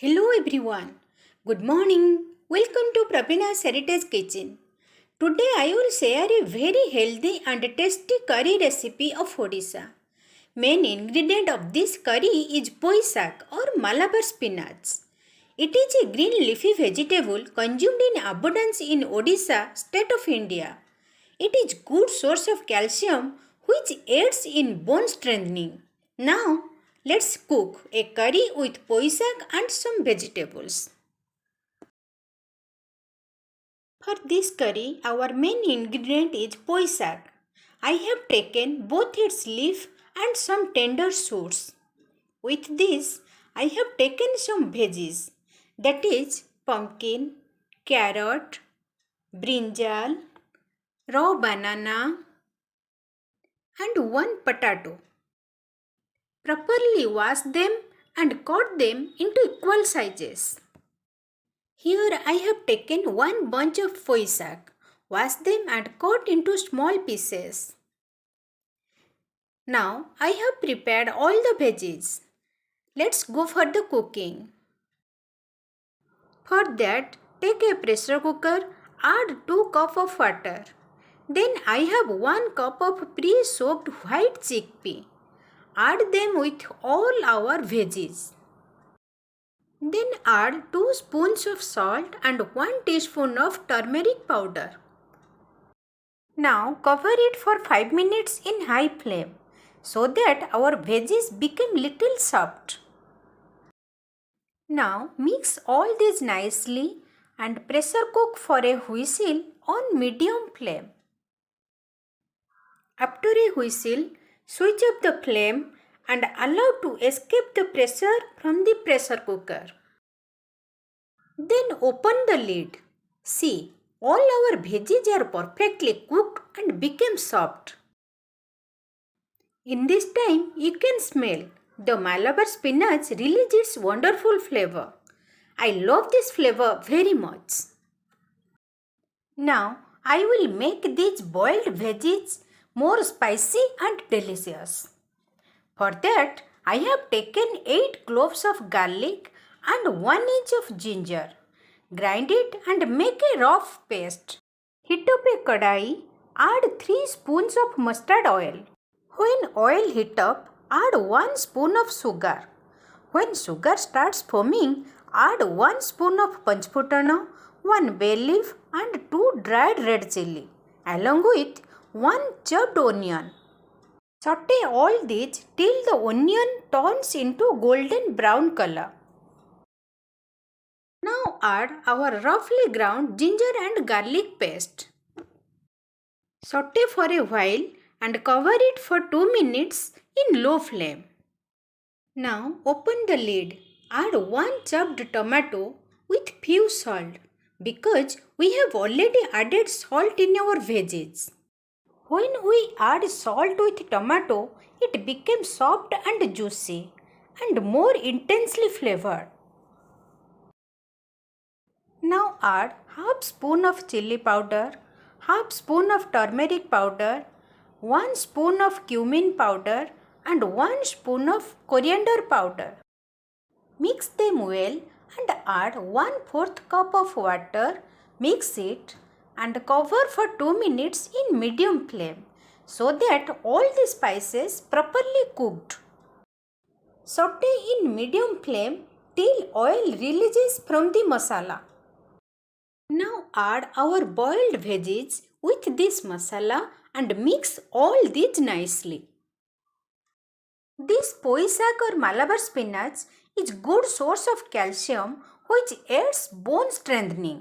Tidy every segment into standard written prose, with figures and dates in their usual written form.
Hello everyone. Good morning. Welcome to Pravina's Heritage Kitchen. Today I will share a very healthy and tasty curry recipe of Odisha. Main ingredient of this curry is poi saak or Malabar spinach. It is a green leafy vegetable consumed in abundance in Odisha, state of India. It is good source of calcium which aids in bone strengthening. Now, let's cook a curry with poi saak and some vegetables. For this curry, our main ingredient is poi saak. I have taken both its leaf and some tender shoots. With this, I have taken some veggies, that is pumpkin, carrot, brinjal, raw banana and one potato. Properly wash them and cut them into equal sizes. Here I have taken one bunch of poi saak. Wash them and cut into small pieces. Now I have prepared all the veggies. Let's go for the cooking. For that, take a pressure cooker, add 2 cups of water. Then I have 1 cup of pre-soaked white chickpea. Add them with all our veggies. Then add 2 spoons of salt and 1 teaspoon of turmeric powder. Now cover it for 5 minutes in high flame so that our veggies become little soft. Now mix all these nicely and pressure cook for a whistle on medium flame. After a whistle, switch off the flame and allow to escape the pressure from the pressure cooker. Then open the lid. See, all our veggies are perfectly cooked and became soft. In this time, you can smell the Malabar spinach releases its wonderful flavor. I love this flavor very much. Now, I will make these boiled veggies more spicy and delicious. For that, I have taken 8 cloves of garlic and 1 inch of ginger. Grind it and make a rough paste. Heat up a kadai, add 3 spoons of mustard oil. When oil heat up, add 1 spoon of sugar. When sugar starts foaming, add 1 spoon of panchputana, 1 bay leaf and 2 dried red chilli, along with 1 chopped onion. Saute all these till the onion turns into golden brown color. Now add our roughly ground ginger and garlic paste. Saute for a while and cover it for 2 minutes in low flame. Now open the lid. Add 1 chopped tomato with few salt because we have already added salt in our veggies. When we add salt with tomato, it becomes soft and juicy and more intensely flavored. Now add half spoon of chilli powder, half spoon of turmeric powder, 1 spoon of cumin powder and 1 spoon of coriander powder. Mix them well and add 1/4 cup of water. Mix it and cover for 2 minutes in medium flame so that all the spices properly cooked. Saute in medium flame till oil releases from the masala. Now add our boiled veggies with this masala and mix all these nicely. This poi saak or Malabar spinach is good source of calcium which aids bone strengthening.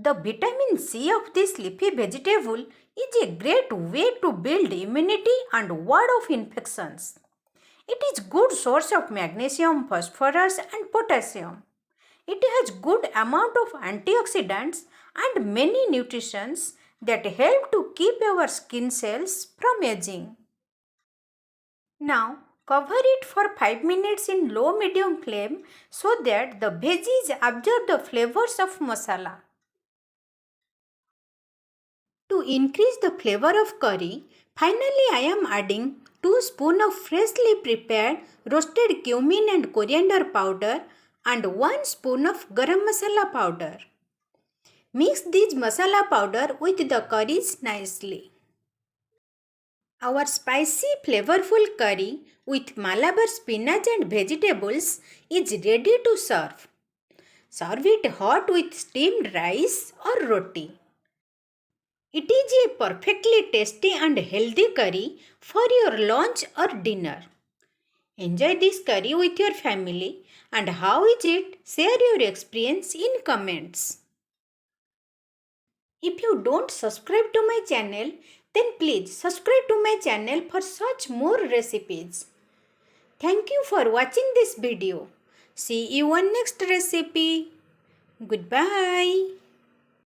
The vitamin C of this leafy vegetable is a great way to build immunity and ward off infections. It is good source of magnesium, phosphorus and potassium. It has good amount of antioxidants and many nutrients that help to keep our skin cells from aging. Now cover it for 5 minutes in low medium flame so that the veggies absorb the flavors of masala. To increase the flavor of curry, finally I am adding 2 spoons of freshly prepared roasted cumin and coriander powder and 1 spoon of garam masala powder. Mix this masala powder with the curries nicely. Our spicy flavorful curry with Malabar spinach and vegetables is ready to serve. Serve it hot with steamed rice or roti. It is a perfectly tasty and healthy curry for your lunch or dinner. Enjoy this curry with your family, and how is it? Share your experience in comments. If you don't subscribe to my channel, then please subscribe to my channel for such more recipes. Thank you for watching this video. See you on next recipe. Goodbye.